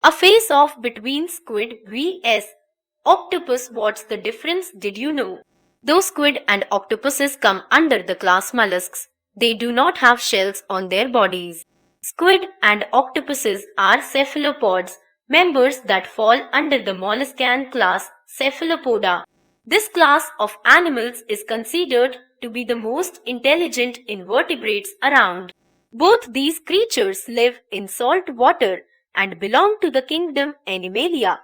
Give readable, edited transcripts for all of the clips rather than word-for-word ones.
A face-off between squid vs octopus. What's the difference? Did you know? Though squid and octopuses come under the class mollusks, they do not have shells on their bodies. Squid and octopuses are cephalopods, members that fall under the molluscan class Cephalopoda. This class of animals is considered to be the most intelligent invertebrates around. Both these creatures live in salt water and belong to the kingdom Animalia.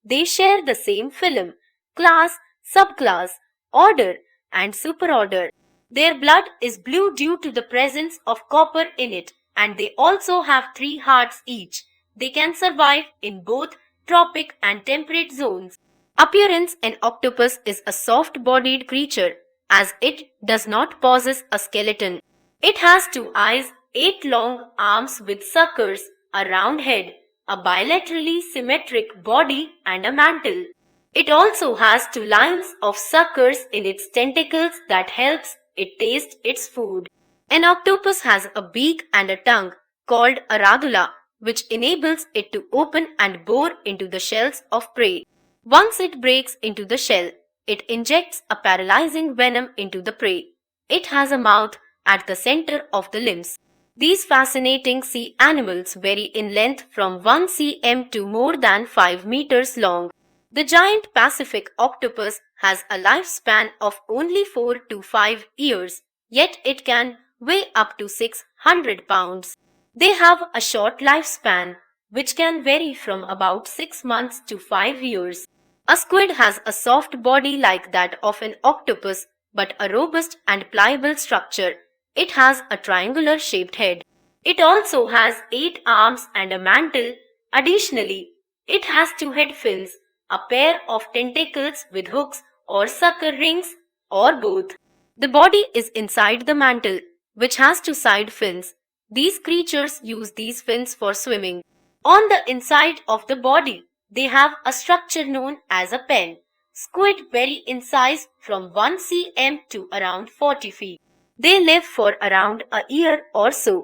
They share the same phylum, class, subclass, order, and superorder. Their blood is blue due to the presence of copper in it, and they also have 3 hearts each. They can survive in both tropic and temperate zones. Appearance: an octopus is a soft-bodied creature, as it does not possess a skeleton. It has 2 eyes, 8 long arms with suckers, a round head, a bilaterally symmetric body, and a mantle. It also has 2 lines of suckers in its tentacles that helps it taste its food. An octopus has a beak and a tongue called a radula, which enables it to open and bore into the shells of prey. Once it breaks into the shell, it injects a paralyzing venom into the prey. It has a mouth at the center of the limbs. These fascinating sea animals vary in length from 1 cm to more than 5 meters long. The giant Pacific octopus has a lifespan of only 4 to 5 years, yet it can weigh up to 600 pounds. They have a short lifespan, which can vary from about 6 months to 5 years. A squid has a soft body like that of an octopus, but a robust and pliable structure. It has a triangular shaped head. It also has 8 arms and a mantle. Additionally, it has 2 head fins, a pair of tentacles with hooks or sucker rings, or both. The body is inside the mantle, which has 2 side fins. These creatures use these fins for swimming. On the inside of the body, they have a structure known as a pen. Squid vary in size from 1 cm to around 40 feet. They live for around a year or so.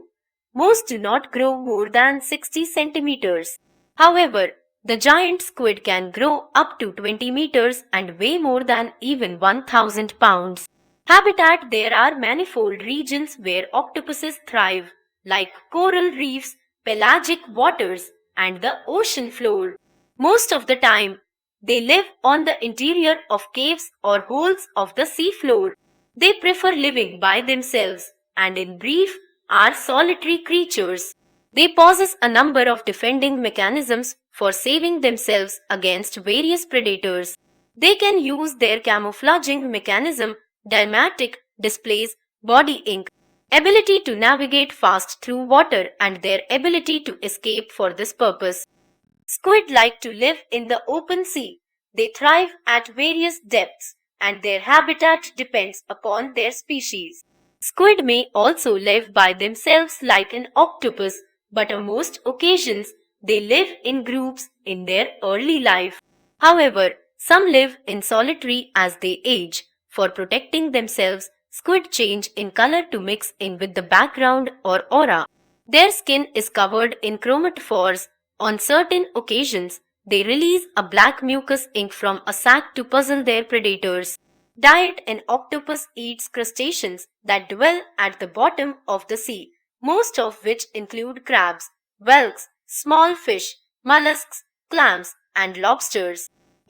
Most do not grow more than 60 centimeters. However, the giant squid can grow up to 20 meters and weigh more than even 1,000 pounds. Habitat: there are manifold regions where octopuses thrive, like coral reefs, pelagic waters, and the ocean floor. Most of the time, they live on the interior of caves or holes of the sea floor. They prefer living by themselves and, in brief, are solitary creatures. They possess a number of defending mechanisms for saving themselves against various predators. They can use their camouflaging mechanism, dramatic displays, body ink, ability to navigate fast through water, and their ability to escape for this purpose. Squid like to live in the open sea. They thrive at various depths, and their habitat depends upon their species. Squid may also live by themselves like an octopus, but on most occasions they live in groups in their early life. However, some live in solitary as they age. For protecting themselves, squid change in color to mix in with the background or aura. Their skin is covered in chromatophores. On certain occasions, they release a black mucus ink from a sac to puzzle their predators. Diet: an octopus eats crustaceans that dwell at the bottom of the sea, most of which include crabs, whelks, small fish, mollusks, clams, and lobsters.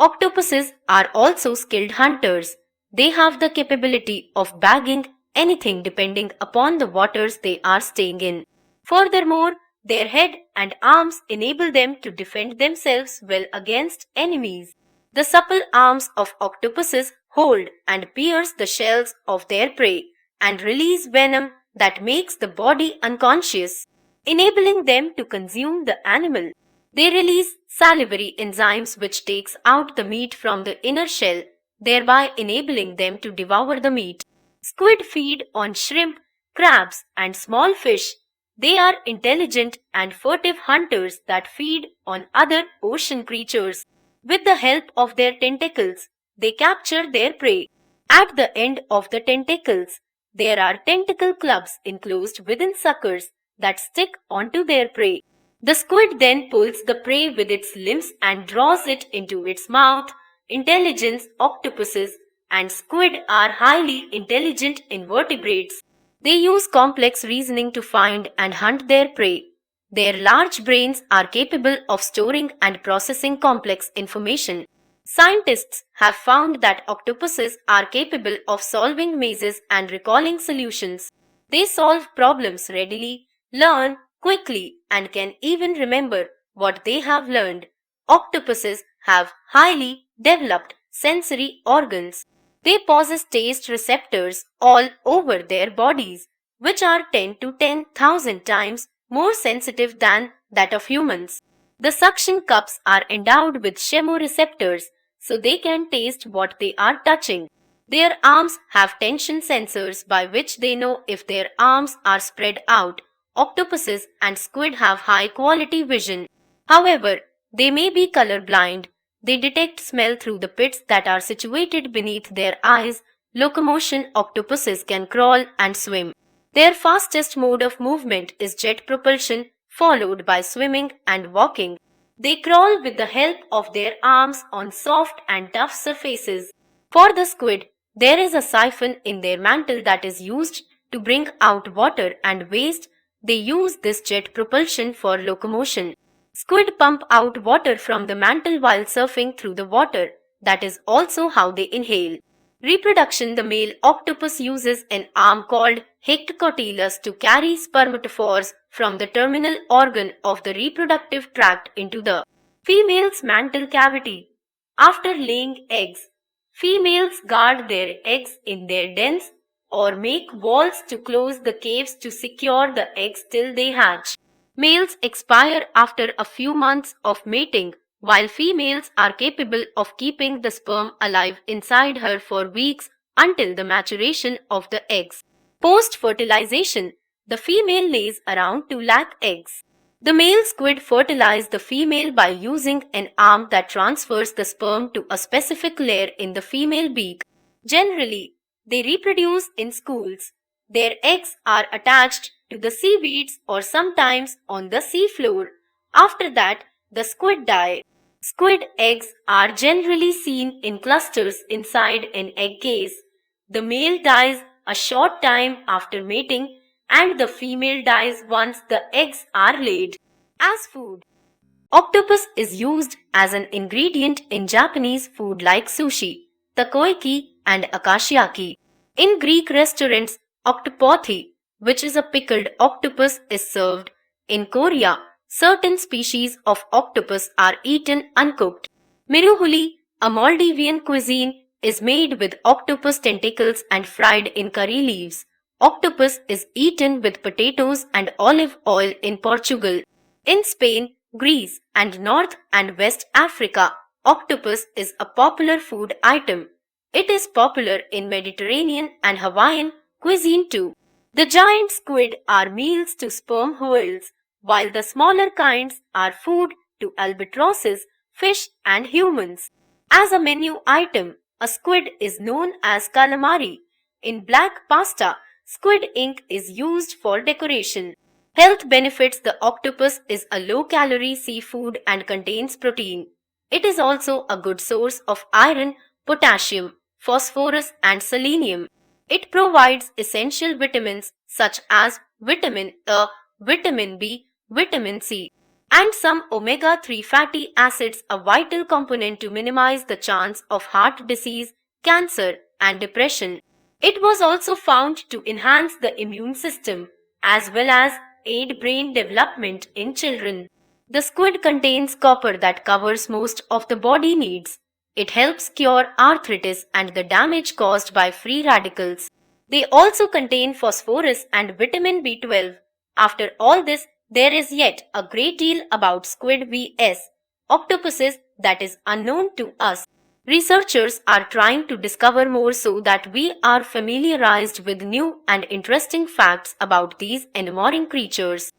Octopuses are also skilled hunters. They have the capability of bagging anything depending upon the waters they are staying in. Furthermore, their head and arms enable them to defend themselves well against enemies. The supple arms of octopuses hold and pierce the shells of their prey and release venom that makes the body unconscious, enabling them to consume the animal. They release salivary enzymes which takes out the meat from the inner shell, thereby enabling them to devour the meat. Squid feed on shrimp, crabs, and small fish. They are intelligent and furtive hunters that feed on other ocean creatures. With the help of their tentacles, they capture their prey. At the end of the tentacles, there are tentacle clubs enclosed within suckers that stick onto their prey. The squid then pulls the prey with its limbs and draws it into its mouth. Intelligence: octopuses and squid are highly intelligent invertebrates. They use complex reasoning to find and hunt their prey. Their large brains are capable of storing and processing complex information. Scientists have found that octopuses are capable of solving mazes and recalling solutions. They solve problems readily, learn quickly, and can even remember what they have learned. Octopuses have highly developed sensory organs. They possess taste receptors all over their bodies, which are 10 to 10,000 times more sensitive than that of humans. The suction cups are endowed with chemoreceptors, so they can taste what they are touching. Their arms have tension sensors by which they know if their arms are spread out. Octopuses and squid have high quality vision. However, they may be colorblind. They detect smell through the pits that are situated beneath their eyes. Locomotion: octopuses can crawl and swim. Their fastest mode of movement is jet propulsion, followed by swimming and walking. They crawl with the help of their arms on soft and tough surfaces. For the squid, there is a siphon in their mantle that is used to bring out water and waste. They use this jet propulsion for locomotion. Squid pump out water from the mantle while surfing through the water. That is also how they inhale. Reproduction: the male octopus uses an arm called hectocotylus to carry spermatophores from the terminal organ of the reproductive tract into the female's mantle cavity. After laying eggs, females guard their eggs in their dens or make walls to close the caves to secure the eggs till they hatch. Males expire after a few months of mating, while females are capable of keeping the sperm alive inside her for weeks until the maturation of the eggs. Post-fertilization: the female lays around 2 lakh eggs. The male squid fertilizes the female by using an arm that transfers the sperm to a specific layer in the female beak. Generally, they reproduce in schools. Their eggs are attached to the seaweeds or sometimes on the seafloor. After that, the squid die. Squid eggs are generally seen in clusters inside an egg case. The male dies a short time after mating, and the female dies once the eggs are laid. As food, octopus is used as an ingredient in Japanese food like sushi, takoyaki, and akashiyaki. In Greek restaurants, octopothi, which is a pickled octopus, is served. In Korea, certain species of octopus are eaten uncooked. Miruhuli, a Maldivian cuisine, is made with octopus tentacles and fried in curry leaves. Octopus is eaten with potatoes and olive oil in Portugal. In Spain, Greece, and North and West Africa, octopus is a popular food item. It is popular in Mediterranean and Hawaiian cuisine too. The giant squid are meals to sperm whales, while the smaller kinds are food to albatrosses, fish, and humans. As a menu item, a squid is known as calamari. In black pasta, squid ink is used for decoration. Health benefits: the octopus is a low-calorie seafood and contains protein. It is also a good source of iron, potassium, phosphorus, and selenium. It provides essential vitamins such as vitamin A, vitamin B, vitamin C, and some omega-3 fatty acids, a vital component to minimize the chance of heart disease, cancer, and depression. It was also found to enhance the immune system as well as aid brain development in children. The squid contains copper that covers most of the body needs. It helps cure arthritis and the damage caused by free radicals. They also contain phosphorus and vitamin B12. After all this, there is yet a great deal about squid vs. octopuses that is unknown to us. Researchers are trying to discover more so that we are familiarized with new and interesting facts about these enamoring creatures.